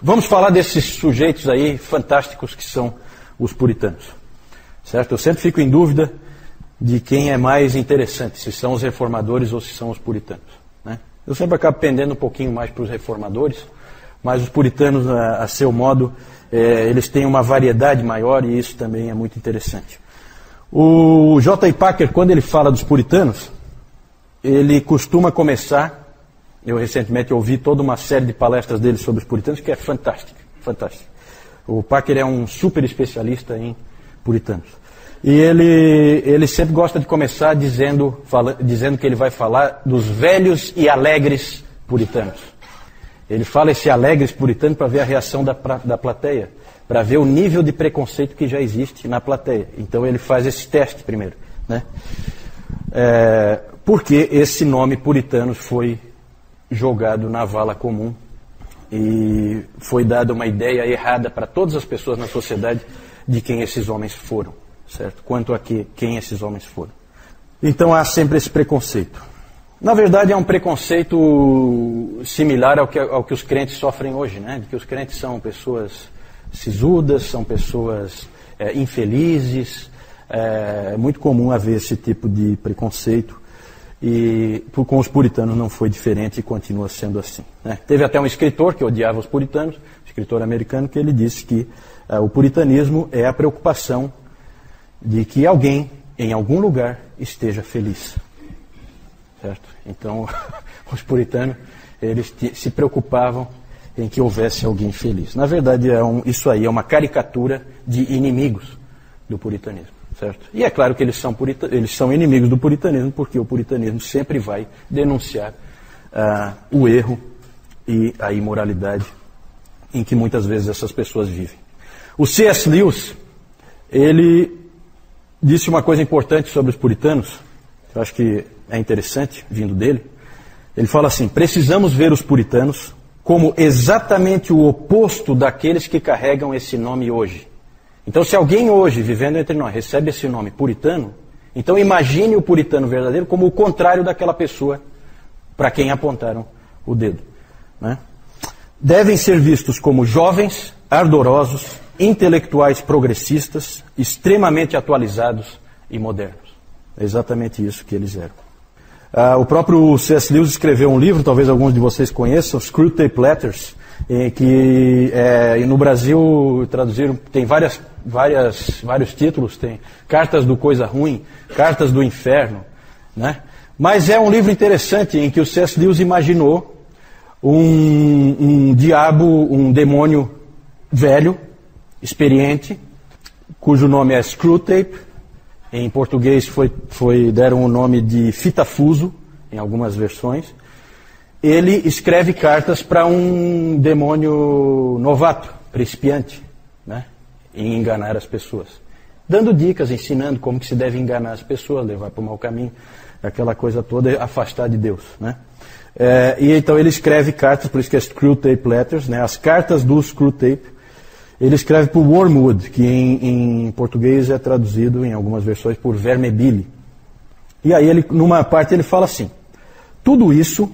vamos falar desses sujeitos aí fantásticos que são os puritanos. Certo? Eu sempre fico em dúvida de quem é mais interessante, se são os reformadores ou se são os puritanos. Né? Eu sempre acabo pendendo um pouquinho mais para os reformadores, mas os puritanos, a seu modo, eles têm uma variedade maior e isso também é muito interessante. O J.I. Packer, quando ele fala dos puritanos, ele costuma começar, eu recentemente ouvi toda uma série de palestras dele sobre os puritanos, que é fantástica, fantástica. O Packer é um super especialista em puritanos. E ele sempre gosta de começar dizendo que ele vai falar dos velhos e alegres puritanos. Ele fala esse alegres puritano para ver a reação da plateia, para ver o nível de preconceito que já existe na plateia. Então ele faz esse teste primeiro. Né? Porque esse nome puritanos foi jogado na vala comum e foi dada uma ideia errada para todas as pessoas na sociedade de quem esses homens foram. Certo? Quanto a quem esses homens foram. Então há sempre esse preconceito. Na verdade é um preconceito similar ao que os crentes sofrem hoje, né? De que os crentes são pessoas sisudas, são pessoas infelizes. É muito comum haver esse tipo de preconceito e com os puritanos não foi diferente e continua sendo assim. Né? Teve até um escritor que odiava os puritanos, um escritor americano, que ele disse que o puritanismo é a preocupação de que alguém, em algum lugar, esteja feliz. Certo? Então, os puritanos, eles se preocupavam em que houvesse alguém feliz. Na verdade, isso aí é uma caricatura de inimigos do puritanismo. Certo? E é claro que eles são inimigos do puritanismo, porque o puritanismo sempre vai denunciar o erro e a imoralidade em que muitas vezes essas pessoas vivem. O C.S. Lewis, ele disse uma coisa importante sobre os puritanos, que eu acho que é interessante, vindo dele. Ele fala assim: precisamos ver os puritanos como exatamente o oposto daqueles que carregam esse nome hoje. Então, se alguém hoje, vivendo entre nós, recebe esse nome puritano, então imagine o puritano verdadeiro como o contrário daquela pessoa para quem apontaram o dedo. Né? Devem ser vistos como jovens, ardorosos, intelectuais progressistas, extremamente atualizados e modernos. É exatamente isso que eles eram. O próprio C.S. Lewis escreveu um livro, talvez alguns de vocês conheçam, Screwtape Letters, que no Brasil traduziram, tem vários títulos, tem Cartas do Coisa Ruim, Cartas do Inferno, né? Mas é um livro interessante em que o C.S. Lewis imaginou um diabo, um demônio velho, experiente, cujo nome é Screwtape. Em português deram o nome de Fitafuso, em algumas versões. Ele escreve cartas para um demônio novato, principiante, né, em enganar as pessoas. Dando dicas, ensinando como que se deve enganar as pessoas, levar para o mau caminho, aquela coisa toda, afastar de Deus. Né? E então ele escreve cartas, por isso que é Screwtape Letters, né, as cartas do Screwtape. Ele escreve por Wormwood, que em português é traduzido em algumas versões por Vermebile. E aí, numa parte, ele fala assim: tudo isso,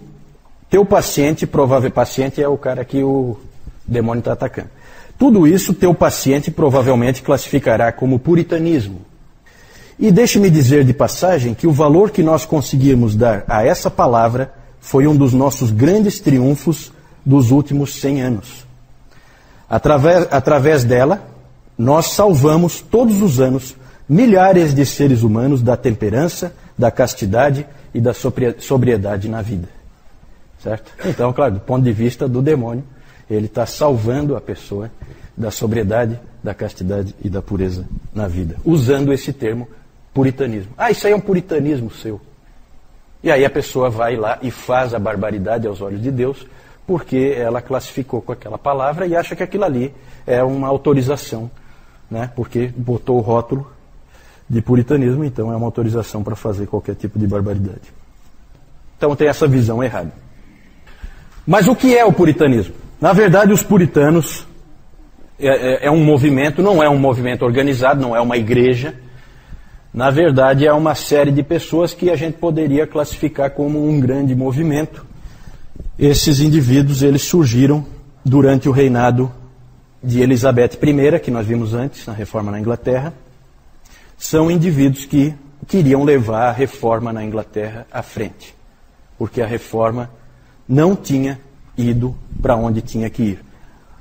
teu paciente, paciente é o cara que o demônio está atacando. Tudo isso, teu paciente provavelmente classificará como puritanismo. E deixe-me dizer de passagem que o valor que nós conseguimos dar a essa palavra foi um dos nossos grandes triunfos dos últimos 100 anos. Através dela, nós salvamos todos os anos milhares de seres humanos da temperança, da castidade e da sobriedade na vida. Certo? Então, claro, do ponto de vista do demônio, ele está salvando a pessoa da sobriedade, da castidade e da pureza na vida, usando esse termo puritanismo. Isso aí é um puritanismo seu. E aí a pessoa vai lá e faz a barbaridade aos olhos de Deus, porque ela classificou com aquela palavra e acha que aquilo ali é uma autorização, né? Porque botou o rótulo de puritanismo, então é uma autorização para fazer qualquer tipo de barbaridade. Então tem essa visão errada. Mas o que é o puritanismo? Na verdade, os puritanos é um movimento, não é um movimento organizado, não é uma igreja. Na verdade, é uma série de pessoas que a gente poderia classificar como um grande movimento. Esses indivíduos, eles surgiram durante o reinado de Elizabeth I, que nós vimos antes, na reforma na Inglaterra, são indivíduos que queriam levar a reforma na Inglaterra à frente, porque a reforma não tinha ido para onde tinha que ir.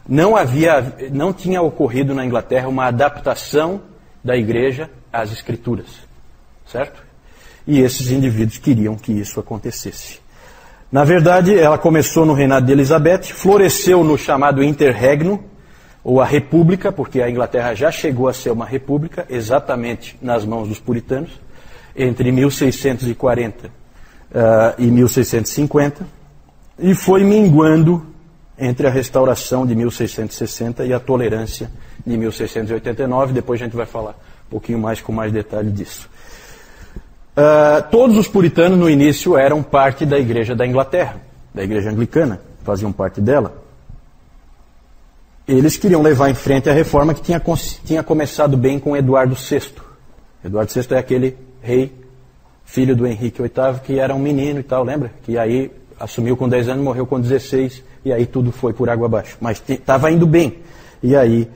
Não tinha ocorrido na Inglaterra uma adaptação da igreja às escrituras, certo? E esses indivíduos queriam que isso acontecesse. Na verdade, ela começou no reinado de Elizabeth, floresceu no chamado Interregno, ou a República, porque a Inglaterra já chegou a ser uma república, exatamente nas mãos dos puritanos, entre 1640 e 1650, e foi minguando entre a restauração de 1660 e a tolerância de 1689. Depois a gente vai falar um pouquinho mais com mais detalhe disso. Todos os puritanos no início eram parte da igreja da Inglaterra, da igreja anglicana, faziam parte dela. Eles queriam levar em frente a reforma que tinha começado bem com Eduardo VI. Eduardo VI é aquele rei, filho do Henrique VIII, que era um menino e tal, lembra? Que aí assumiu com 10 anos, morreu com 16, e aí tudo foi por água abaixo. Mas estava indo bem. E aí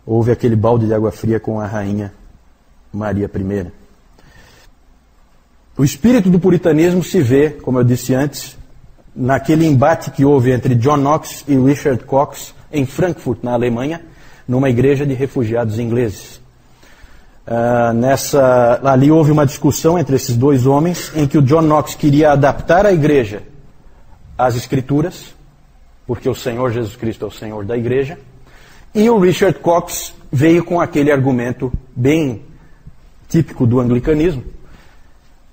houve aquele balde de água fria com a rainha Maria I. O espírito do puritanismo se vê, como eu disse antes, naquele embate que houve entre John Knox e Richard Cox em Frankfurt, na Alemanha, numa igreja de refugiados ingleses. Ali houve uma discussão entre esses dois homens, em que o John Knox queria adaptar a igreja às escrituras, porque o Senhor Jesus Cristo é o Senhor da igreja, e o Richard Cox veio com aquele argumento bem típico do anglicanismo,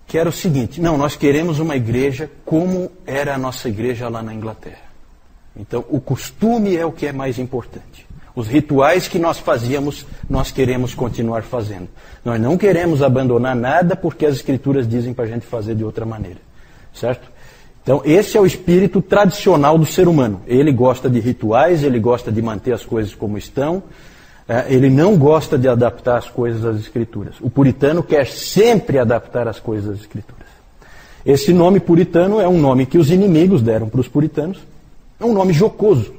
que era o seguinte: não, nós queremos uma igreja como era a nossa igreja lá na Inglaterra. Então, o costume é o que é mais importante. Os rituais que nós fazíamos, nós queremos continuar fazendo. Nós não queremos abandonar nada porque as escrituras dizem para a gente fazer de outra maneira. Certo? Então, esse é o espírito tradicional do ser humano. Ele gosta de rituais, ele gosta de manter as coisas como estão, ele não gosta de adaptar as coisas às escrituras. O puritano quer sempre adaptar as coisas às escrituras. Esse nome puritano é um nome que os inimigos deram para os puritanos. É um nome jocoso,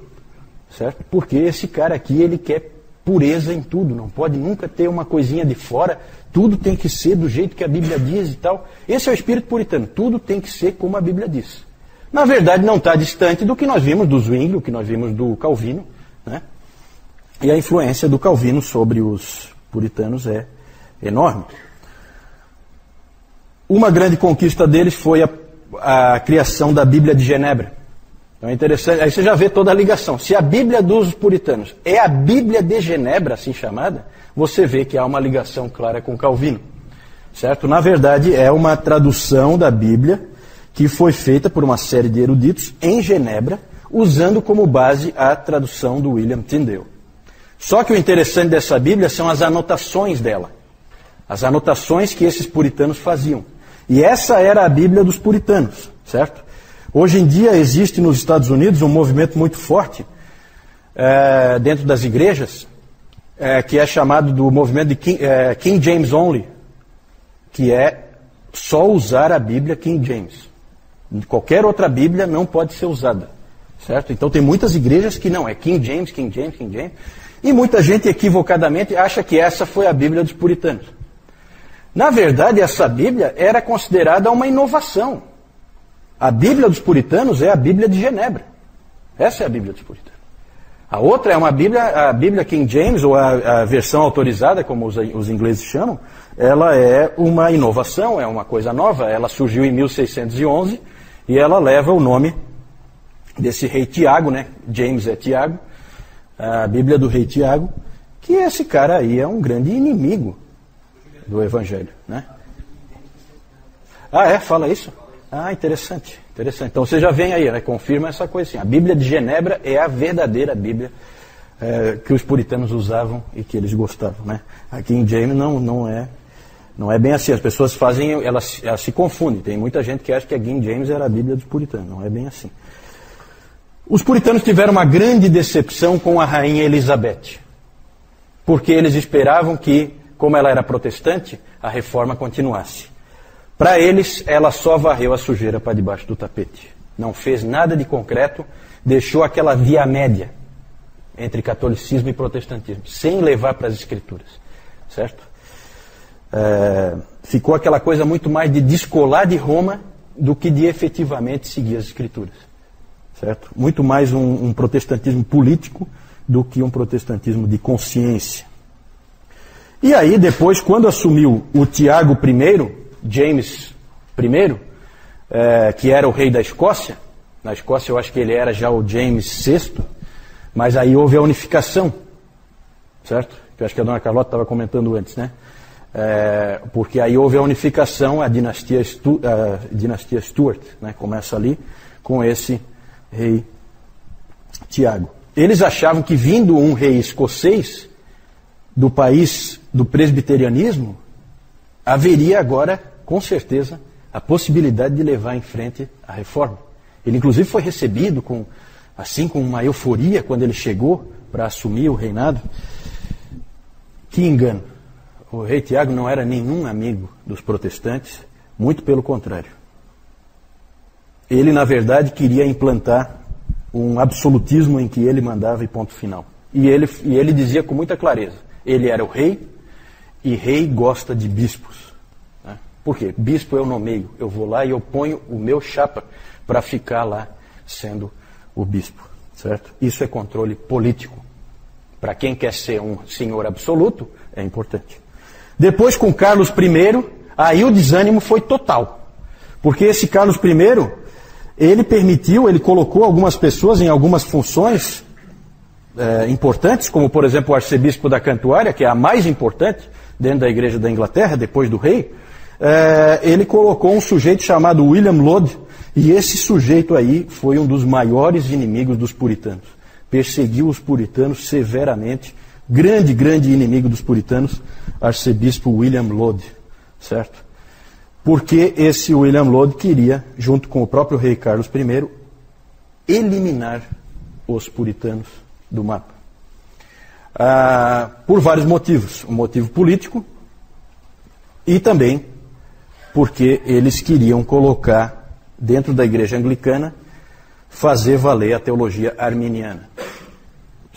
certo? Porque esse cara aqui, ele quer pureza em tudo, não pode nunca ter uma coisinha de fora, tudo tem que ser do jeito que a Bíblia diz e tal. Esse é o espírito puritano, tudo tem que ser como a Bíblia diz. Na verdade, não está distante do que nós vimos do Zwingli, o que nós vimos do Calvino, né? E a influência do Calvino sobre os puritanos é enorme. Uma grande conquista deles foi a criação da Bíblia de Genebra. Então é interessante, aí você já vê toda a ligação. Se a Bíblia dos puritanos é a Bíblia de Genebra, assim chamada, você vê que há uma ligação clara com Calvino. Certo? Na verdade, é uma tradução da Bíblia que foi feita por uma série de eruditos em Genebra, usando como base a tradução do William Tyndale. Só que o interessante dessa Bíblia são as anotações dela. As anotações que esses puritanos faziam. E essa era a Bíblia dos puritanos, certo? Hoje em dia existe nos Estados Unidos um movimento muito forte dentro das igrejas, que é chamado do movimento de King James Only, que é só usar a Bíblia King James. Qualquer outra Bíblia não pode ser usada, certo? Então tem muitas igrejas que não, é King James, King James, King James, e muita gente equivocadamente acha que essa foi a Bíblia dos puritanos. Na verdade, essa Bíblia era considerada uma inovação. A Bíblia dos puritanos é a Bíblia de Genebra. Essa é a Bíblia dos puritanos. A outra é uma Bíblia, a Bíblia King James, ou a versão autorizada, como os ingleses chamam, ela é uma inovação, é uma coisa nova. Ela surgiu em 1611 e ela leva o nome desse rei Tiago, né? James é Tiago, a Bíblia do rei Tiago, que esse cara aí é um grande inimigo do Evangelho, né? Ah, fala isso? Ah, interessante, interessante. Então você já vem aí, né? Confirma essa coisa assim. A Bíblia de Genebra é a verdadeira Bíblia que os puritanos usavam e que eles gostavam, né? Aqui em James não é bem assim. As pessoas fazem, elas se confundem. Tem muita gente que acha que a King James era a Bíblia dos puritanos. Não é bem assim. Os puritanos tiveram uma grande decepção com a rainha Elizabeth, porque eles esperavam que, como ela era protestante, a reforma continuasse. Para eles, ela só varreu a sujeira para debaixo do tapete. Não fez nada de concreto, deixou aquela via média entre catolicismo e protestantismo, sem levar para as escrituras, certo? Ficou aquela coisa muito mais de descolar de Roma do que de efetivamente seguir as escrituras, certo? Muito mais um protestantismo político do que um protestantismo de consciência. E aí depois, quando assumiu o Tiago I, James I, que era o rei da Escócia, na Escócia eu acho que ele era já o James VI, mas aí houve a unificação, certo? Que eu acho que a dona Carlota estava comentando antes, né? Porque aí houve a unificação, a dinastia Stuart, né? Começa ali com esse rei Tiago. Eles achavam que vindo um rei escocês do país do presbiterianismo, haveria agora, com certeza, a possibilidade de levar em frente a reforma. Ele inclusive foi recebido com uma euforia quando ele chegou para assumir o reinado. Que engano. O rei Tiago não era nenhum amigo dos protestantes, muito pelo contrário. Ele, na verdade, queria implantar um absolutismo em que ele mandava e ponto final. E ele dizia com muita clareza, ele era o rei, e rei gosta de bispos. Né? Por quê? Bispo eu nomeio, eu vou lá e eu ponho o meu chapa para ficar lá sendo o bispo. Certo? Isso é controle político. Para quem quer ser um senhor absoluto, é importante. Depois, com Carlos I, aí o desânimo foi total. Porque esse Carlos I, ele colocou algumas pessoas em algumas funções importantes, como por exemplo o arcebispo da Cantuária, que é a mais importante dentro da Igreja da Inglaterra, depois do rei. Ele colocou um sujeito chamado William Laud, e esse sujeito aí foi um dos maiores inimigos dos puritanos. Perseguiu os puritanos severamente. Grande inimigo dos puritanos, arcebispo William Laud, certo? Porque esse William Laud queria, junto com o próprio rei Carlos I, eliminar os puritanos do mapa. Por vários motivos. Um motivo político e também porque eles queriam colocar dentro da igreja anglicana, fazer valer a teologia arminiana.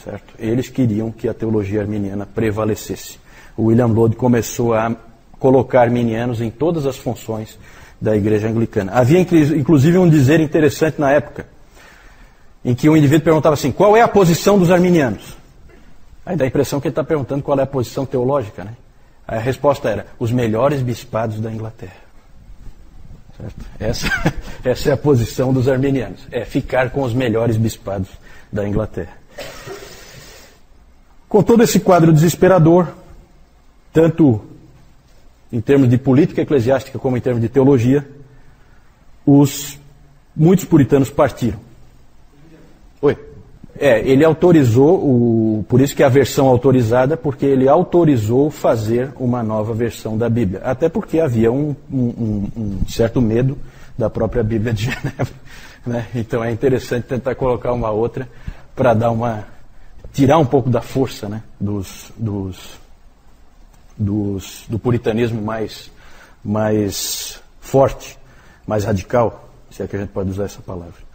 Certo? Eles queriam que a teologia arminiana prevalecesse. O William Laud começou a colocar arminianos em todas as funções da igreja anglicana. Havia inclusive um dizer interessante na época, em que um indivíduo perguntava assim, qual é a posição dos arminianos? Aí dá a impressão que ele está perguntando qual é a posição teológica, né? Aí a resposta era, os melhores bispados da Inglaterra. Essa é a posição dos arminianos, é ficar com os melhores bispados da Inglaterra. Com todo esse quadro desesperador, tanto em termos de política eclesiástica como em termos de teologia, muitos puritanos partiram. Oi? Ele autorizou, por isso que é a versão autorizada, porque ele autorizou fazer uma nova versão da Bíblia. Até porque havia um certo medo da própria Bíblia de Genebra. Né? Então é interessante tentar colocar uma outra para tirar um pouco da força, né? do puritanismo mais forte, mais radical, se é que a gente pode usar essa palavra.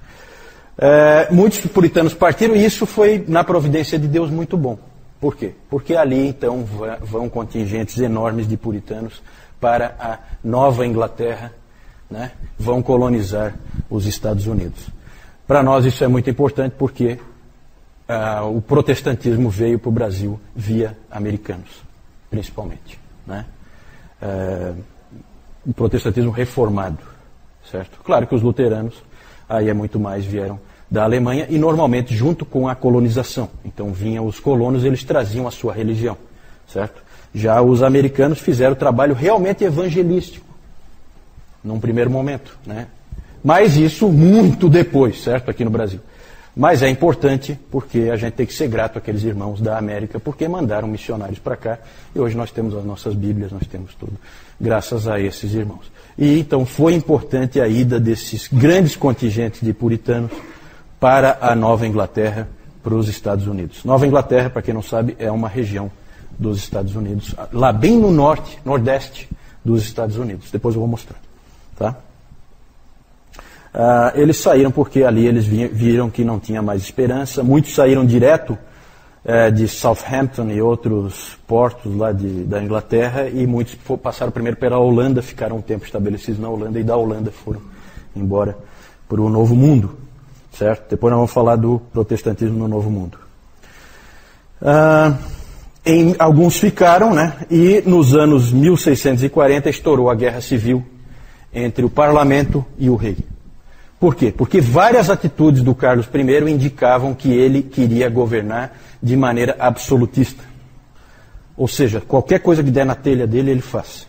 Muitos puritanos partiram e isso foi, na providência de Deus, muito bom. Por quê? Porque ali, então, vão contingentes enormes de puritanos para a Nova Inglaterra, né? Vão colonizar os Estados Unidos. Para nós isso é muito importante porque o protestantismo veio para o Brasil via americanos, principalmente. Né? O protestantismo reformado. Certo? Claro que os luteranos aí é muito mais, vieram da Alemanha e normalmente junto com a colonização. Então vinham os colonos, eles traziam a sua religião, certo? Já os americanos fizeram o trabalho realmente evangelístico, num primeiro momento, né? Mas isso muito depois, certo? Aqui no Brasil. Mas é importante porque a gente tem que ser grato àqueles irmãos da América, porque mandaram missionários para cá e hoje nós temos as nossas Bíblias, nós temos tudo, graças a esses irmãos. E então foi importante a ida desses grandes contingentes de puritanos para a Nova Inglaterra, para os Estados Unidos. Nova Inglaterra, para quem não sabe, é uma região dos Estados Unidos, lá bem no norte, nordeste dos Estados Unidos. Depois eu vou mostrar. Tá? Eles saíram porque ali eles viram que não tinha mais esperança. Muitos saíram direto de Southampton e outros portos lá da Inglaterra, e muitos passaram primeiro pela Holanda, ficaram um tempo estabelecidos na Holanda, e da Holanda foram embora para o Novo Mundo, certo? Depois nós vamos falar do protestantismo no Novo Mundo. Alguns ficaram, né? E nos anos 1640 estourou a Guerra Civil entre o parlamento e o rei. Por quê? Porque várias atitudes do Carlos I indicavam que ele queria governar de maneira absolutista. Ou seja, qualquer coisa que der na telha dele, ele faz.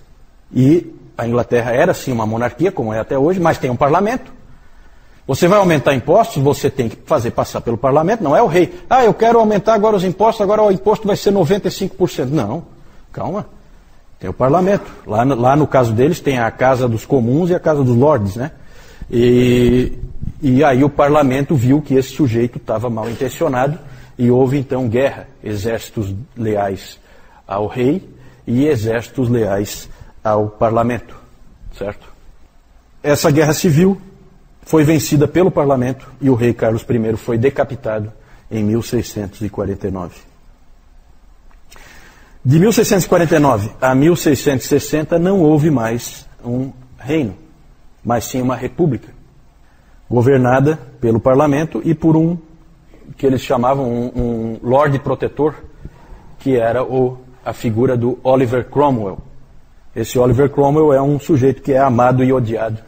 E a Inglaterra era sim uma monarquia, como é até hoje, mas tem um parlamento. Você vai aumentar impostos, você tem que fazer passar pelo parlamento, não é o rei. Eu quero aumentar agora os impostos, agora o imposto vai ser 95%. Não, calma. Tem o parlamento. Lá no caso deles tem a Casa dos Comuns e a Casa dos Lordes, né? E aí o parlamento viu que esse sujeito estava mal intencionado e houve então guerra. Exércitos leais ao rei e exércitos leais ao parlamento, certo? Essa guerra civil foi vencida pelo parlamento e o rei Carlos I foi decapitado em 1649. De 1649 a 1660 não houve mais um reino, mas sim uma república, governada pelo parlamento e por um que eles chamavam um Lorde Protetor, que era a figura do Oliver Cromwell. Esse Oliver Cromwell é um sujeito que é amado e odiado,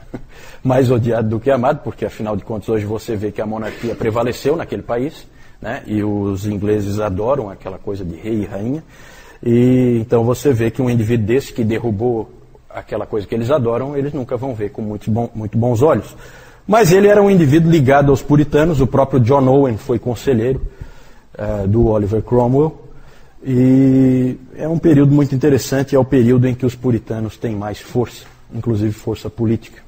mais odiado do que amado, porque afinal de contas hoje você vê que a monarquia prevaleceu naquele país, né? E os ingleses adoram aquela coisa de rei e rainha, e então você vê que um indivíduo desse que derrubou aquela coisa que eles adoram, eles nunca vão ver com muito bons olhos. Mas ele era um indivíduo ligado aos puritanos, o próprio John Owen foi conselheiro do Oliver Cromwell, e é um período muito interessante, é o período em que os puritanos têm mais força, inclusive força política,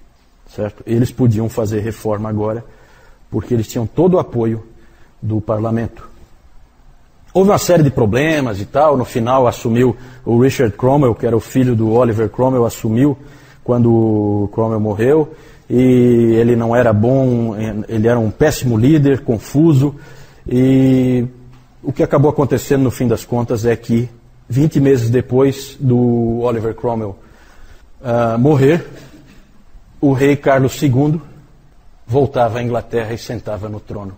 certo? Eles podiam fazer reforma agora, porque eles tinham todo o apoio do parlamento. Houve uma série de problemas e tal, no final assumiu o Richard Cromwell, que era o filho do Oliver Cromwell, assumiu quando o Cromwell morreu, e ele não era bom, ele era um péssimo líder, confuso, e o que acabou acontecendo no fim das contas é que 20 meses depois do Oliver Cromwell morrer, o rei Carlos II voltava à Inglaterra e sentava no trono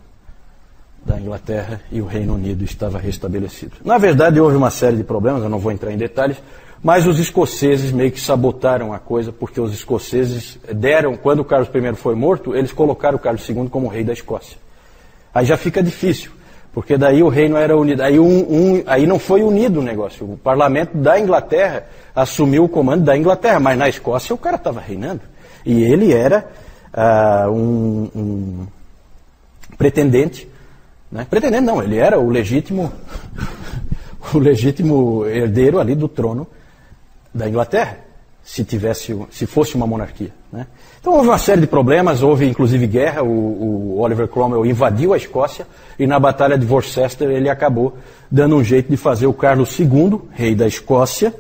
da Inglaterra, e o Reino Unido estava restabelecido. Na verdade, houve uma série de problemas, eu não vou entrar em detalhes, mas os escoceses meio que sabotaram a coisa, porque os escoceses quando o Carlos I foi morto, eles colocaram o Carlos II como rei da Escócia. Aí já fica difícil, porque daí o reino era unido, aí não foi unido o negócio. O parlamento da Inglaterra assumiu o comando da Inglaterra, mas na Escócia o cara estava reinando. E ele era um pretendente, né? Pretendente não, ele era o legítimo herdeiro ali do trono da Inglaterra, se fosse uma monarquia, né? Então houve uma série de problemas, houve inclusive guerra, o Oliver Cromwell invadiu a Escócia e na Batalha de Worcester ele acabou dando um jeito de fazer o Carlos II, rei da Escócia,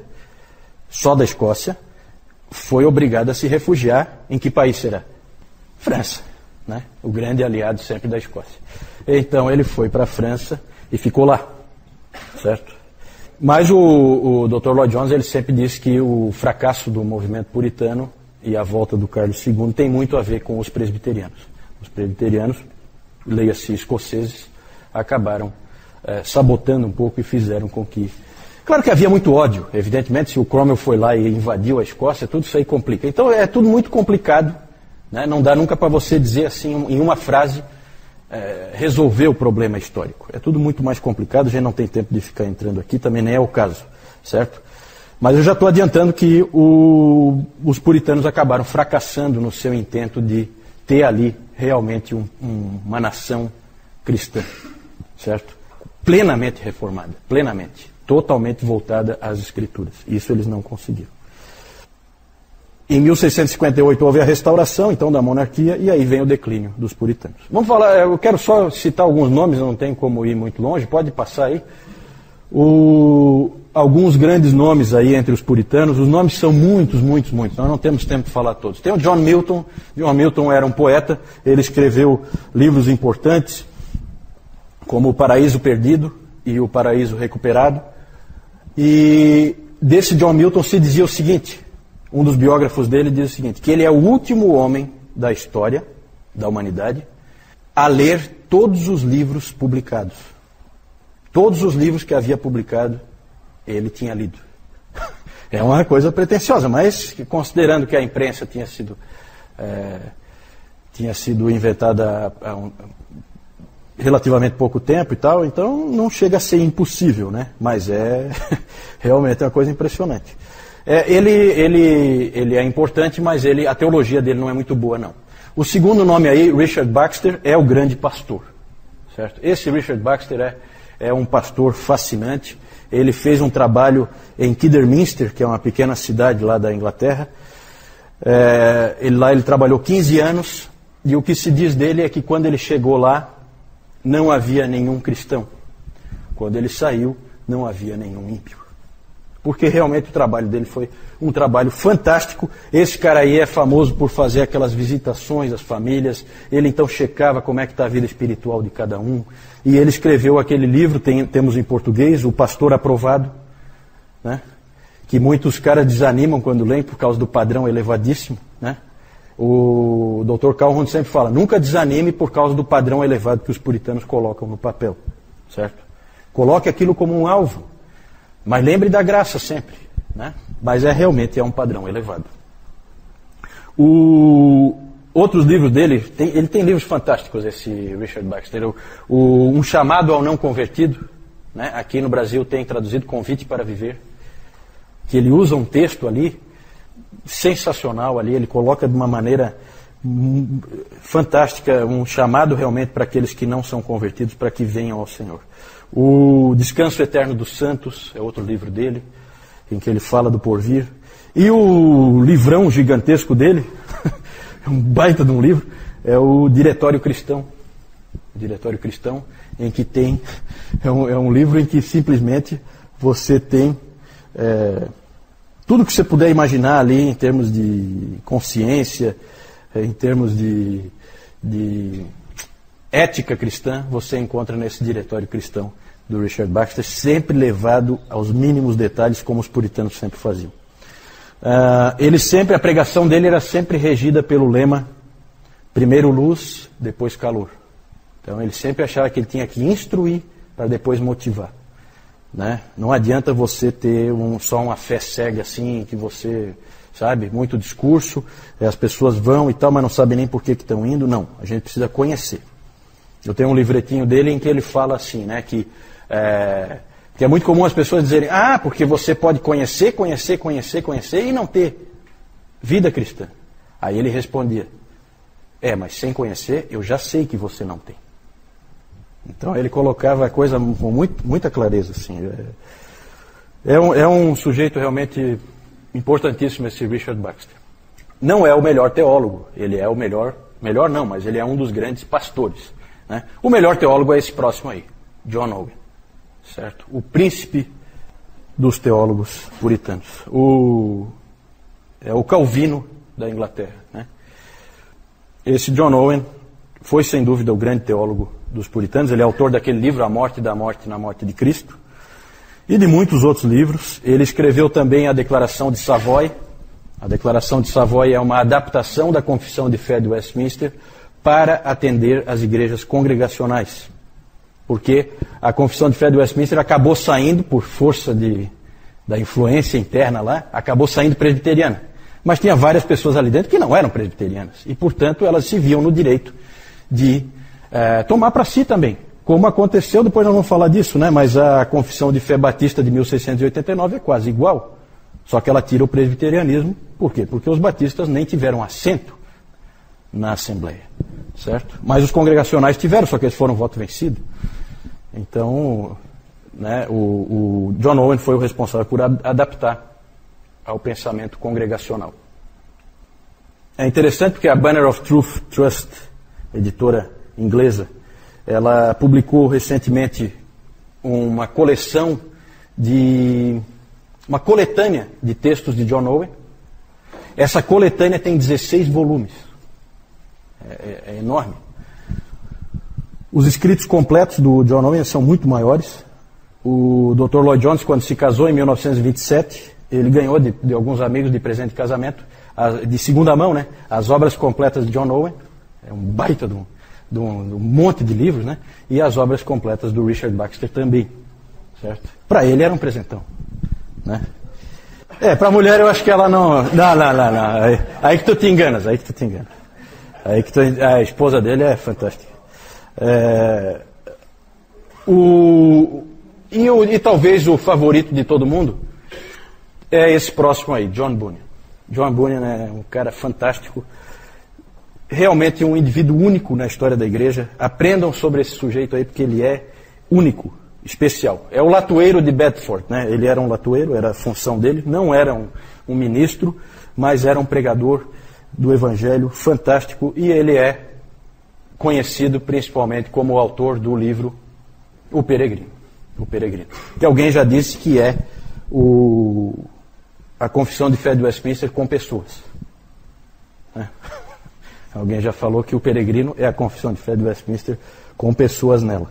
só da Escócia, foi obrigado a se refugiar. Em que país será? França, né? O grande aliado sempre da Escócia. Então ele foi para a França e ficou lá, certo? Mas o Dr. Lloyd Jones ele sempre disse que o fracasso do movimento puritano e a volta do Carlos II tem muito a ver com os presbiterianos. Os presbiterianos, leia-se escoceses, acabaram sabotando um pouco e fizeram com que... Claro que havia muito ódio, evidentemente, se o Cromwell foi lá e invadiu a Escócia, tudo isso aí complica. Então é tudo muito complicado, né? Não dá nunca para você dizer assim, em uma frase, resolver o problema histórico. É tudo muito mais complicado, a gente não tem tempo de ficar entrando aqui, também nem é o caso, certo? Mas eu já estou adiantando que os puritanos acabaram fracassando no seu intento de ter ali realmente uma nação cristã, certo? Plenamente reformada, plenamente, totalmente voltada às Escrituras. Isso eles não conseguiram. Em 1658 houve a restauração, então, da monarquia, e aí vem o declínio dos puritanos. Vamos falar, eu quero só citar alguns nomes, não tem como ir muito longe, pode passar aí. alguns grandes nomes aí entre os puritanos. Os nomes são muitos. Nós não temos tempo de falar todos. Tem o John Milton. John Milton era um poeta. Ele escreveu livros importantes, como O Paraíso Perdido e O Paraíso Recuperado. E desse John Milton se dizia o seguinte, um dos biógrafos dele diz o seguinte, que ele é o último homem da história da humanidade a ler todos os livros publicados. Todos os livros que havia publicado, ele tinha lido. É uma coisa pretensiosa, mas considerando que a imprensa tinha sido inventada há relativamente pouco tempo e tal, então não chega a ser impossível, né? Mas realmente é uma coisa impressionante. Ele é importante, mas a teologia dele não é muito boa, não. O segundo nome aí, Richard Baxter, é o grande pastor, certo? Esse Richard Baxter é um pastor fascinante. Ele fez um trabalho em Kidderminster, que é uma pequena cidade lá da Inglaterra. Lá ele trabalhou 15 anos, e o que se diz dele é que quando ele chegou lá, não havia nenhum cristão. Quando ele saiu, não havia nenhum ímpio. Porque realmente o trabalho dele foi um trabalho fantástico. Esse cara aí é famoso por fazer aquelas visitações às famílias. Ele então checava como é que está a vida espiritual de cada um. E ele escreveu aquele livro, temos em português, O Pastor Aprovado, né? Que muitos caras desanimam quando leem por causa do padrão elevadíssimo, né? O Dr. Calhoun sempre fala, nunca desanime por causa do padrão elevado que os puritanos colocam no papel, certo? Coloque aquilo como um alvo, mas lembre da graça sempre, né? Mas realmente é um padrão elevado. Outros livros dele, ele tem livros fantásticos, esse Richard Baxter. Um Chamado ao Não Convertido, né? Aqui no Brasil tem traduzido Convite para Viver, que ele usa um texto ali, sensacional ali, ele coloca de uma maneira fantástica, um chamado realmente para aqueles que não são convertidos, para que venham ao Senhor. O Descanso Eterno dos Santos é outro livro dele, em que ele fala do porvir. E o livrão gigantesco dele, um baita de um livro, é o Diretório Cristão. O Diretório Cristão, em que tem, é um livro em que simplesmente você tem tudo que você puder imaginar ali em termos de consciência, em termos de ética cristã, você encontra nesse Diretório Cristão do Richard Baxter, sempre levado aos mínimos detalhes, como os puritanos sempre faziam. A pregação dele era sempre regida pelo lema, primeiro luz, depois calor. Então ele sempre achava que ele tinha que instruir para depois motivar. Né? Não adianta você ter só uma fé cega assim, que você, sabe, muito discurso, as pessoas vão e tal, mas não sabem nem por que estão indo. Não, a gente precisa conhecer. Eu tenho um livretinho dele em que ele fala assim, né, que é muito comum as pessoas dizerem, porque você pode conhecer e não ter vida cristã. Aí ele respondia, mas sem conhecer eu já sei que você não tem. Então ele colocava a coisa com muita clareza, assim. É um sujeito realmente importantíssimo, esse Richard Baxter. Não é o melhor teólogo, ele é o melhor não, mas ele é um dos grandes pastores, né? O melhor teólogo é esse próximo aí, John Owen, certo? O príncipe dos teólogos puritanos. É o Calvino da Inglaterra, né? Esse John Owen foi sem dúvida o grande teólogo dos puritanos. Ele é autor daquele livro, A Morte da Morte na Morte de Cristo, e de muitos outros livros. Ele escreveu também a Declaração de Savoy. A Declaração de Savoy é uma adaptação da Confissão de Fé de Westminster para atender às igrejas congregacionais. Porque a Confissão de Fé de Westminster acabou saindo, por força da influência interna lá, acabou saindo presbiteriana. Mas tinha várias pessoas ali dentro que não eram presbiterianas. E, portanto, elas se viam no direito de tomar para si também. Como aconteceu, depois nós vamos falar disso, né? Mas a Confissão de Fé Batista de 1689 é quase igual. Só que ela tira o presbiterianismo. Por quê? Porque os batistas nem tiveram assento na Assembleia, certo? Mas os congregacionais tiveram, só que eles foram voto vencido. Então, né, o John Owen foi o responsável por adaptar ao pensamento congregacional. É interessante porque a Banner of Truth Trust, editora inglesa, ela publicou recentemente uma coleção de uma coletânea de textos de John Owen. Essa coletânea tem 16 volumes. É enorme. Os escritos completos do John Owen são muito maiores. O Dr. Lloyd Jones, quando se casou em 1927, ele ganhou de alguns amigos de presente de casamento, de segunda mão, né, as obras completas de John Owen. É um baita de um monte de livros, né, e as obras completas do Richard Baxter também. Certo? Para ele era um presentão. Né? Para a mulher eu acho que ela não. Não. Aí que tu te enganas, a esposa dele é fantástica. E talvez o favorito de todo mundo é esse próximo aí, John Bunyan. John Bunyan é um cara fantástico, realmente um indivíduo único na história da igreja. Aprendam sobre esse sujeito aí, porque ele é único, especial. É o latoeiro de Bedford, né? Ele era um latoeiro, era a função dele, não era um ministro, mas era um pregador do evangelho fantástico, e ele é conhecido principalmente como o autor do livro O Peregrino. Que alguém já disse que é a Confissão de Fé de Westminster com pessoas. Alguém já falou que o Peregrino é a Confissão de Fé de Westminster com pessoas nela.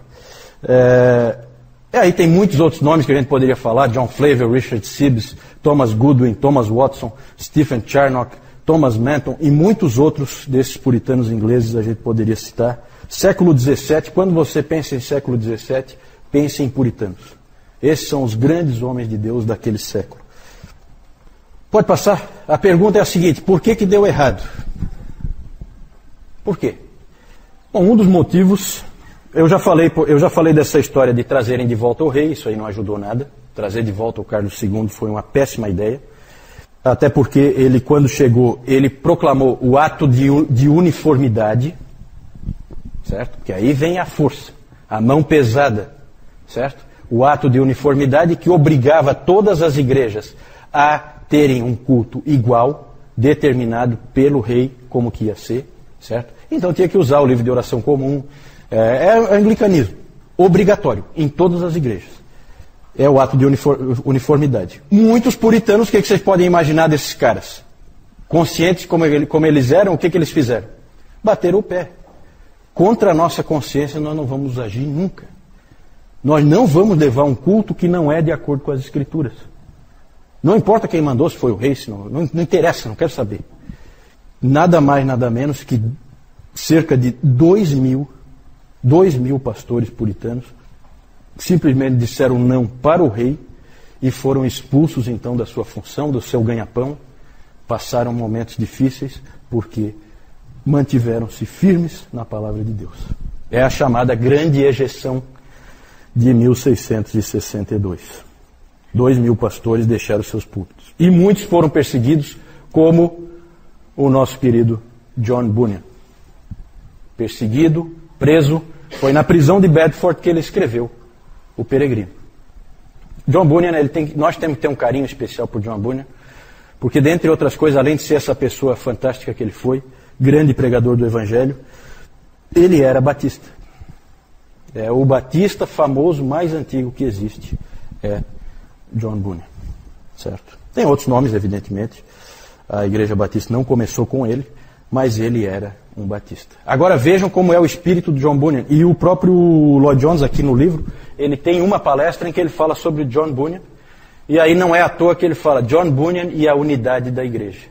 Aí tem muitos outros nomes que a gente poderia falar: John Flavel, Richard Sibbes, Thomas Goodwin, Thomas Watson, Stephen Charnock, Thomas Manton e muitos outros desses puritanos ingleses a gente poderia citar. Século XVII, quando você pensa em século XVII, pense em puritanos. Esses são os grandes homens de Deus daquele século. Pode passar? A pergunta é a seguinte: por que deu errado? Por quê? Bom, um dos motivos, eu já falei dessa história de trazerem de volta o rei, isso aí não ajudou nada. Trazer de volta o Carlos II foi uma péssima ideia. Até porque ele, quando chegou, ele proclamou o ato de uniformidade, certo? Porque aí vem a força, a mão pesada, certo? O ato de uniformidade que obrigava todas as igrejas a terem um culto igual, determinado pelo rei como que ia ser, certo? Então tinha que usar o livro de oração comum. É anglicanismo, obrigatório, em todas as igrejas. É o ato de uniformidade. Muitos puritanos, o que vocês podem imaginar desses caras? Conscientes como eles eram, o que eles fizeram? Bateram o pé. Contra a nossa consciência nós não vamos agir nunca. Nós não vamos levar um culto que não é de acordo com as Escrituras. Não importa quem mandou, se foi o rei, se não interessa, não quero saber. Nada mais, nada menos que cerca de 2 mil pastores puritanos simplesmente disseram não para o rei e foram expulsos então da sua função, do seu ganha-pão. Passaram momentos difíceis porque mantiveram-se firmes na palavra de Deus. É a chamada Grande Ejeção de 1662. 2 mil pastores deixaram seus púlpitos. E muitos foram perseguidos, como o nosso querido John Bunyan. Perseguido, preso, foi na prisão de Bedford que ele escreveu O Peregrino. John Bunyan, nós temos que ter um carinho especial por John Bunyan, porque, dentre outras coisas, além de ser essa pessoa fantástica que ele foi, grande pregador do Evangelho, ele era batista. É o batista famoso mais antigo que existe, é John Bunyan. Certo? Tem outros nomes, evidentemente. A Igreja Batista não começou com ele, mas ele era um batista. Agora vejam como é o espírito de John Bunyan. E o próprio Lloyd Jones, aqui no livro, ele tem uma palestra em que ele fala sobre John Bunyan. E aí não é à toa que ele fala John Bunyan e a unidade da igreja.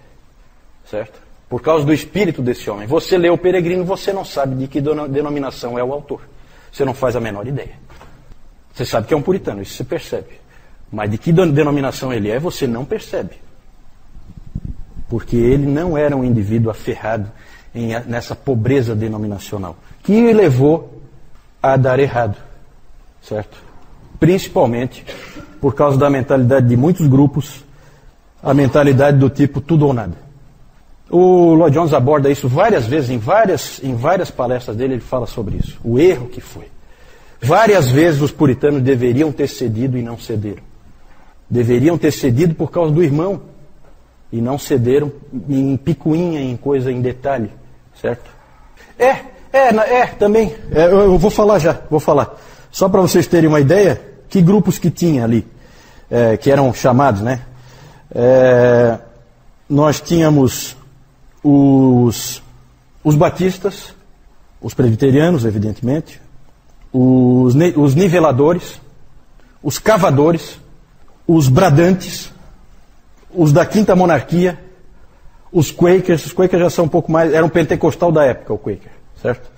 Certo? Por causa do espírito desse homem. Você lê O Peregrino, você não sabe de que denominação é o autor. Você não faz a menor ideia. Você sabe que é um puritano, isso você percebe. Mas de que denominação ele é, você não percebe. Porque ele não era um indivíduo aferrado nessa pobreza denominacional, que o levou a dar errado, certo? Principalmente por causa da mentalidade de muitos grupos, a mentalidade do tipo tudo ou nada. O Lloyd Jones aborda isso várias vezes, em várias palestras dele ele fala sobre isso, o erro que foi. Várias vezes os puritanos deveriam ter cedido e não cederam. Deveriam ter cedido por causa do irmão, e não cederam em picuinha, em coisa, em detalhe, certo? Também, eu vou falar. Só para vocês terem uma ideia, que grupos que tinha ali. que eram chamados, né? Nós tínhamos os batistas, os presbiterianos, evidentemente, os niveladores, os cavadores, os bradantes, os da Quinta Monarquia, os Quakers já são um pouco mais, era um pentecostal da época, o Quaker, certo?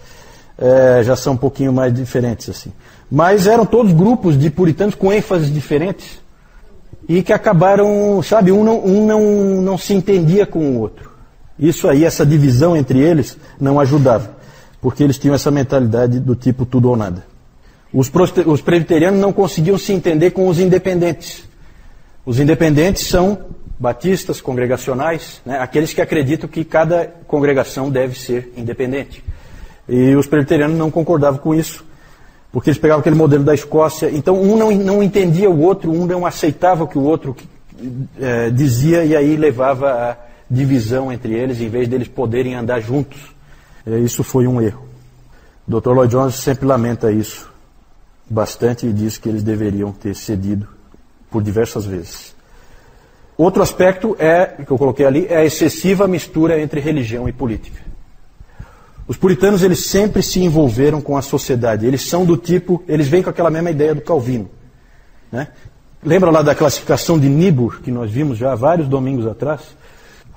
Já são um pouquinho mais diferentes assim. Mas eram todos grupos de puritanos com ênfases diferentes e que acabaram, sabe, um não se entendia com o outro. Isso aí, essa divisão entre eles não ajudava, porque eles tinham essa mentalidade do tipo tudo ou nada. Os presbiterianos não conseguiam se entender com os independentes. Os independentes são batistas, congregacionais, né, aqueles que acreditam que cada congregação deve ser independente. E os presbiterianos não concordavam com isso, porque eles pegavam aquele modelo da Escócia. Então um não entendia o outro, um não aceitava o que o outro dizia, e aí levava a divisão entre eles, em vez deles poderem andar juntos. Isso foi um erro. O Dr. Lloyd Jones sempre lamenta isso bastante e diz que eles deveriam ter cedido por diversas vezes. Outro aspecto que eu coloquei ali, é a excessiva mistura entre religião e política. Os puritanos, eles sempre se envolveram com a sociedade. Eles são do tipo, eles vêm com aquela mesma ideia do Calvino, né? Lembra lá da classificação de Niebuhr, que nós vimos já há vários domingos atrás?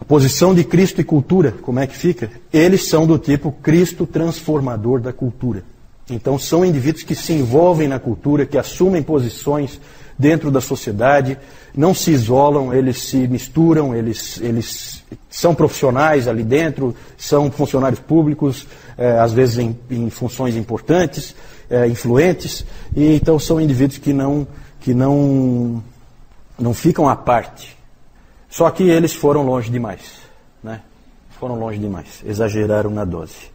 A posição de Cristo e cultura, como é que fica? Eles são do tipo Cristo transformador da cultura. Então são indivíduos que se envolvem na cultura, que assumem posições dentro da sociedade, não se isolam, eles se misturam, eles são profissionais ali dentro, são funcionários públicos, às vezes em funções importantes, influentes, e então são indivíduos que não ficam à parte. Só que eles foram longe demais, né? Foram longe demais, exageraram na dose.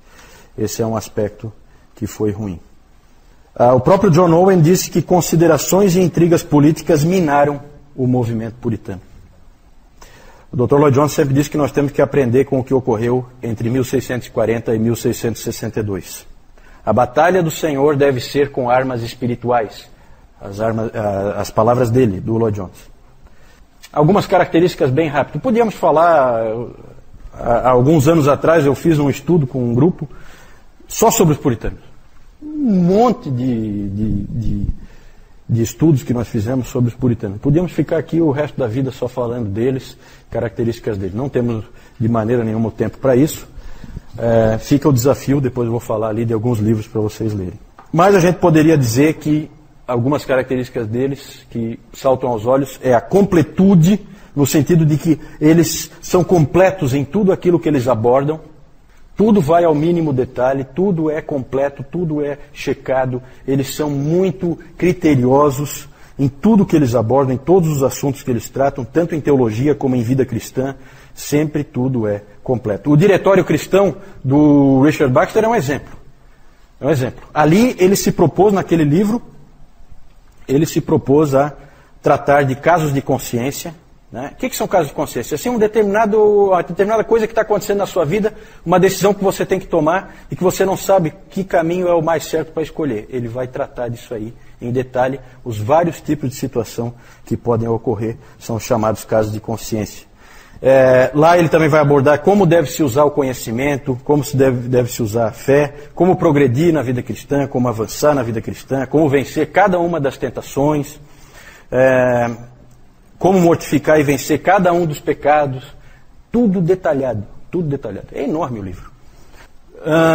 Esse é um aspecto que foi ruim. O próprio John Owen disse que considerações e intrigas políticas minaram o movimento puritano. O Dr. Lloyd Jones sempre disse que nós temos que aprender com o que ocorreu entre 1640 e 1662. A batalha do Senhor deve ser com armas espirituais. As palavras dele, do Lloyd Jones. Algumas características bem rápidas. Podíamos falar, há alguns anos atrás eu fiz um estudo com um grupo só sobre os puritanos. Um monte de estudos que nós fizemos sobre os puritanos. Podíamos ficar aqui o resto da vida só falando deles, características deles. Não temos de maneira nenhuma o tempo para isso. Fica o desafio, depois eu vou falar ali de alguns livros para vocês lerem. Mas a gente poderia dizer que algumas características deles que saltam aos olhos é a completude, no sentido de que eles são completos em tudo aquilo que eles abordam. Tudo vai ao mínimo detalhe, tudo é completo, tudo é checado. Eles são muito criteriosos em tudo que eles abordam, em todos os assuntos que eles tratam, tanto em teologia como em vida cristã. Sempre tudo é completo. O Diretório Cristão do Richard Baxter é um exemplo. É um exemplo. Ali ele se propôs, naquele livro, ele se propôs a tratar de casos de consciência. Né? O que são casos de consciência? Assim, uma determinada coisa que está acontecendo na sua vida, uma decisão que você tem que tomar e que você não sabe que caminho é o mais certo para escolher. Ele vai tratar disso aí em detalhe. Os vários tipos de situação que podem ocorrer são chamados casos de consciência. Lá ele também vai abordar como deve-se usar o conhecimento, como deve-se usar a fé, como progredir na vida cristã, como avançar na vida cristã, como vencer cada uma das tentações, como mortificar e vencer cada um dos pecados. Tudo detalhado, tudo detalhado. É enorme o livro.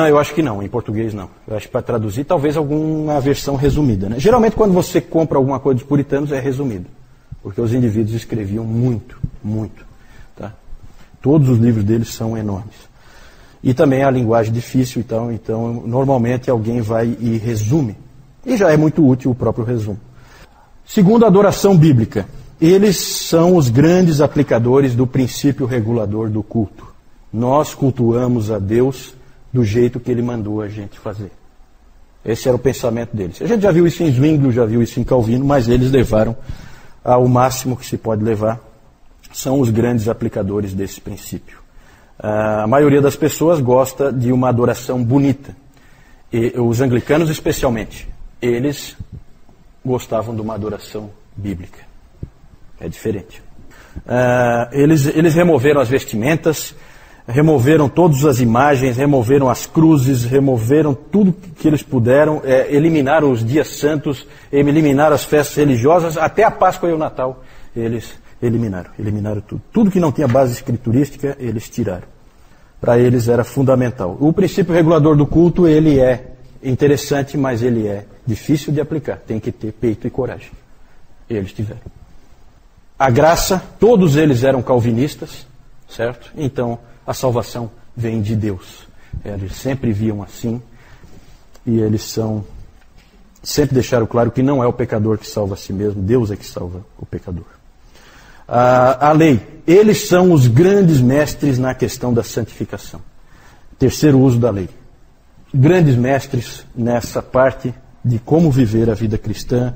Eu acho que não, em português não. Eu acho que para traduzir, talvez alguma versão resumida. Né? Geralmente quando você compra alguma coisa dos puritanos é resumido, porque os indivíduos escreviam muito, muito. Tá? Todos os livros deles são enormes. E também a linguagem difícil, então normalmente alguém vai e resume. E já é muito útil o próprio resumo. Segundo, a adoração bíblica. Eles são os grandes aplicadores do princípio regulador do culto. Nós cultuamos a Deus do jeito que Ele mandou a gente fazer. Esse era o pensamento deles. A gente já viu isso em Zwingli, já viu isso em Calvino, mas eles levaram ao máximo que se pode levar. São os grandes aplicadores desse princípio. A maioria das pessoas gosta de uma adoração bonita. E os anglicanos especialmente, eles gostavam de uma adoração bíblica. É diferente. Eles removeram as vestimentas, removeram todas as imagens, removeram as cruzes, removeram tudo que eles puderam, eliminaram os dias santos, eliminaram as festas religiosas, até a Páscoa e o Natal eles eliminaram tudo. Tudo que não tinha base escriturística, eles tiraram. Para eles era fundamental. O princípio regulador do culto, ele é interessante, mas ele é difícil de aplicar. Tem que ter peito e coragem. Eles tiveram. A graça, todos eles eram calvinistas, certo? Então, a salvação vem de Deus. Eles sempre viam assim, e eles sempre deixaram claro que não é o pecador que salva a si mesmo, Deus é que salva o pecador. A lei, eles são os grandes mestres na questão da santificação. Terceiro uso da lei. Grandes mestres nessa parte de como viver a vida cristã,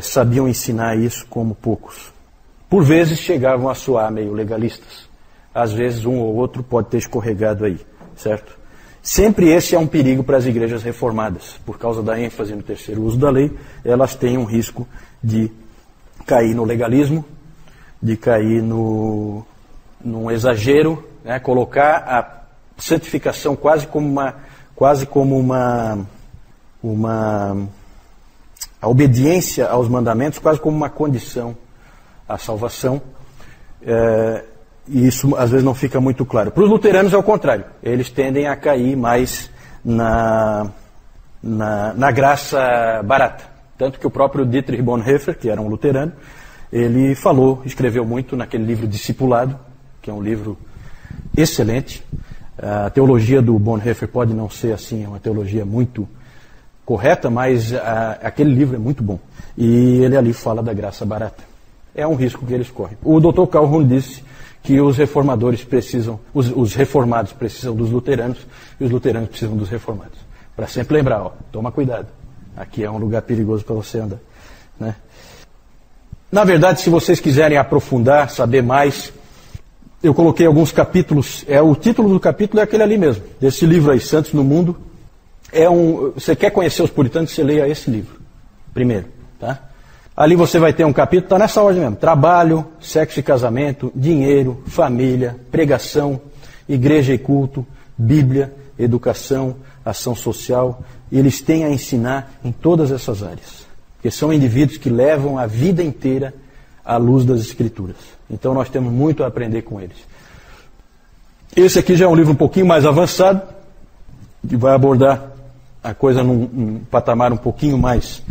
sabiam ensinar isso como poucos. Por vezes chegavam a soar meio legalistas. Às vezes um ou outro pode ter escorregado aí, certo? Sempre esse é um perigo para as igrejas reformadas. Por causa da ênfase no terceiro uso da lei, elas têm um risco de cair no legalismo, de cair num exagero, né? Colocar a santificação quase como a obediência aos mandamentos quase como uma condição à salvação. E isso às vezes não fica muito claro. Para os luteranos é o contrário. Eles tendem a cair mais na graça barata. Tanto que o próprio Dietrich Bonhoeffer, que era um luterano, ele escreveu muito naquele livro Discipulado, que é um livro excelente. A teologia do Bonhoeffer pode não ser assim, é uma teologia muito correta, mas aquele livro é muito bom. E ele ali fala da graça barata. É um risco que eles correm. O Dr. Calhoun disse que os reformadores os reformados precisam dos luteranos e os luteranos precisam dos reformados. Para sempre lembrar, toma cuidado. Aqui é um lugar perigoso para você andar, né? Na verdade, se vocês quiserem aprofundar, saber mais, eu coloquei alguns capítulos. O título do capítulo é aquele ali mesmo, desse livro aí, Santos no Mundo. Você quer conhecer os puritanos, você leia esse livro primeiro, tá? Ali você vai ter um capítulo, está nessa ordem mesmo: trabalho, sexo e casamento, dinheiro, família, pregação, igreja e culto, Bíblia, educação, ação social. E eles têm a ensinar em todas essas áreas, porque são indivíduos que levam a vida inteira à luz das Escrituras. Então nós temos muito a aprender com eles. Esse aqui já é um livro um pouquinho mais avançado, que vai abordar a coisa num patamar um pouquinho mais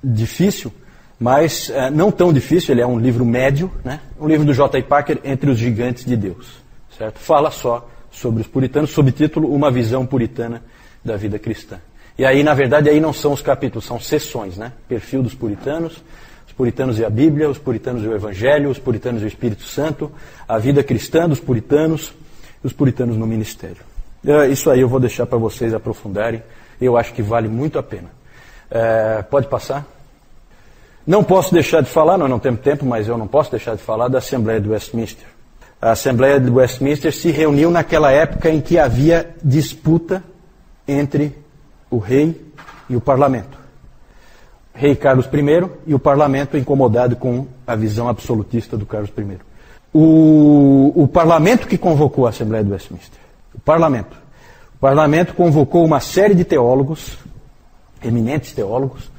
difícil, mas não tão difícil. Ele é um livro médio, né? Um livro do J. I. Packer, Entre os Gigantes de Deus, certo? Fala só sobre os puritanos, subtítulo Uma Visão Puritana da Vida Cristã. E aí, na verdade, aí não são os capítulos, são sessões, né? Perfil dos puritanos, os puritanos e a Bíblia, os puritanos e o Evangelho, os puritanos e o Espírito Santo, a vida cristã dos puritanos e os puritanos no ministério. Isso aí eu vou deixar para vocês aprofundarem. Eu acho que vale muito a pena. Pode passar? Não posso deixar de falar, nós não temos tempo, mas eu não posso deixar de falar da Assembleia de Westminster. A Assembleia de Westminster se reuniu naquela época em que havia disputa entre o rei e o parlamento. O rei Carlos I e o parlamento incomodado com a visão absolutista do Carlos I. O parlamento que convocou a Assembleia de Westminster. O parlamento convocou uma série de teólogos, eminentes teólogos,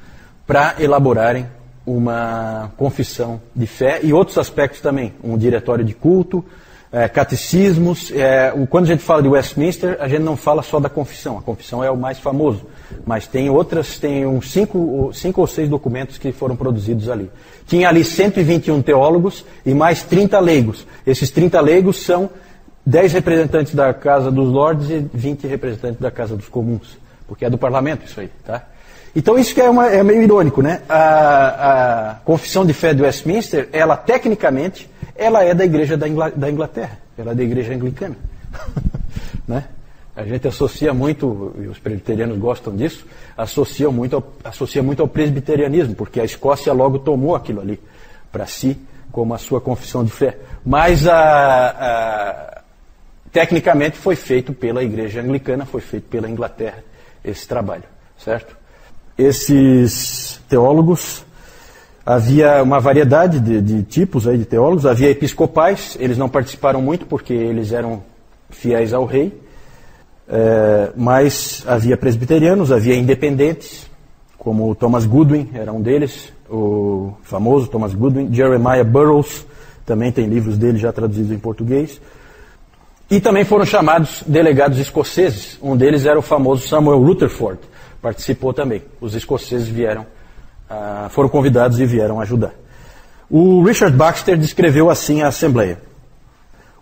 para elaborarem uma confissão de fé e outros aspectos também, um diretório de culto, catecismos. Quando a gente fala de Westminster, a gente não fala só da confissão. A confissão é o mais famoso, mas tem uns 5 ou 6 documentos que foram produzidos ali. Tinha ali 121 teólogos e mais 30 leigos. Esses 30 leigos são 10 representantes da Casa dos Lordes e 20 representantes da Casa dos Comuns, porque é do parlamento isso aí, tá? Então isso que é meio irônico, né? A confissão de fé de Westminster, ela tecnicamente, ela é da igreja da Inglaterra, ela é da igreja anglicana. Né? A gente associa muito, e os presbiterianos gostam disso, associa muito ao presbiterianismo, porque a Escócia logo tomou aquilo ali para si, como a sua confissão de fé. Mas tecnicamente foi feito pela igreja anglicana, foi feito pela Inglaterra esse trabalho, certo? Esses teólogos Havia uma variedade de tipos aí de teólogos. Havia episcopais, eles não participaram muito porque eles eram fiéis ao rei, mas havia presbiterianos, havia independentes, como o Thomas Goodwin, era um deles, o famoso Thomas Goodwin. Jeremiah Burroughs, também tem livros dele já traduzidos em português. E também foram chamados delegados escoceses. Um deles era o famoso Samuel Rutherford, participou também. Os escoceses foram convidados e vieram ajudar. O Richard Baxter descreveu assim a Assembleia.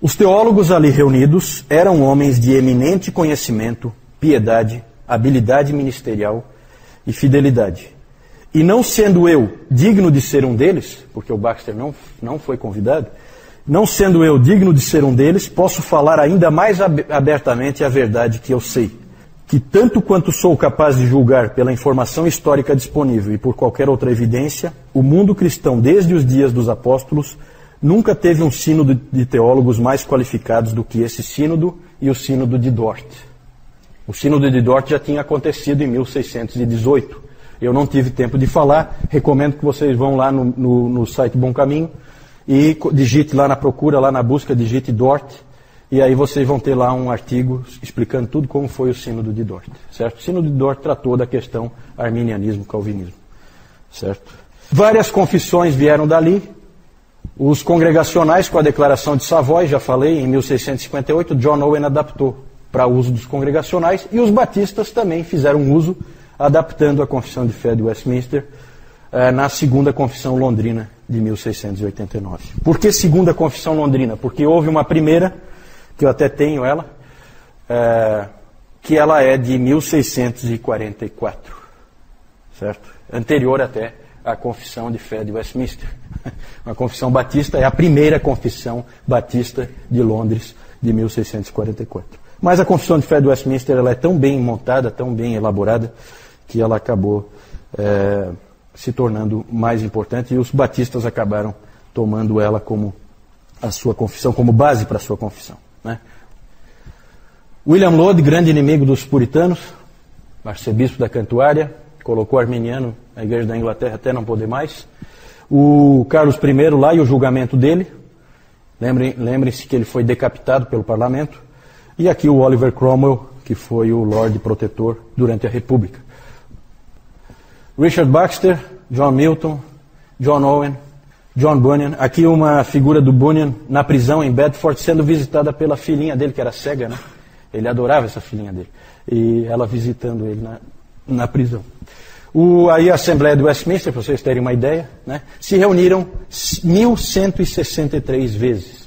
Os teólogos ali reunidos eram homens de eminente conhecimento, piedade, habilidade ministerial e fidelidade. E não sendo eu digno de ser um deles, porque o Baxter não foi convidado, não sendo eu digno de ser um deles, posso falar ainda mais abertamente a verdade que eu sei, que tanto quanto sou capaz de julgar pela informação histórica disponível e por qualquer outra evidência, o mundo cristão desde os dias dos apóstolos nunca teve um sínodo de teólogos mais qualificados do que esse sínodo e o sínodo de Dort. O sínodo de Dort já tinha acontecido em 1618. Eu não tive tempo de falar, recomendo que vocês vão lá no site Bom Caminho e digite lá na procura, lá na busca, digite Dort, e aí vocês vão ter lá um artigo explicando tudo como foi o sínodo de Dort, certo? O sínodo de Dort tratou da questão arminianismo-calvinismo, certo? Várias confissões vieram dali. Os congregacionais, com a Declaração de Savoy, já falei, em 1658, John Owen adaptou para uso dos congregacionais, e os batistas também fizeram uso, adaptando a Confissão de Fé de Westminster na Segunda Confissão Londrina de 1689. Por que Segunda Confissão Londrina? Porque houve uma primeira, que eu até tenho ela, que ela é de 1644, certo? Anterior até à Confissão de Fé de Westminster. Uma confissão batista é a primeira confissão batista de Londres de 1644. Mas a Confissão de Fé de Westminster ela é tão bem montada, tão bem elaborada, que ela acabou se tornando mais importante, e os batistas acabaram tomando ela como a sua confissão, como base para a sua confissão, né? William Laud, grande inimigo dos puritanos, arcebispo da Cantuária, colocou arminiano na Igreja da Inglaterra até não poder mais. O Carlos I lá e o julgamento dele, lembrem-se que ele foi decapitado pelo parlamento, e aqui o Oliver Cromwell, que foi o Lorde Protetor durante a República. Richard Baxter, John Milton, John Owen, John Bunyan. Aqui uma figura do Bunyan na prisão em Bedford, sendo visitada pela filhinha dele, que era cega, né? Ele adorava essa filhinha dele. E ela visitando ele na prisão. Aí a Assembleia de Westminster, para vocês terem uma ideia, né? Se reuniram 1.163 vezes,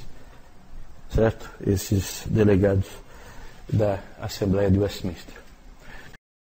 certo? Esses delegados da Assembleia de Westminster.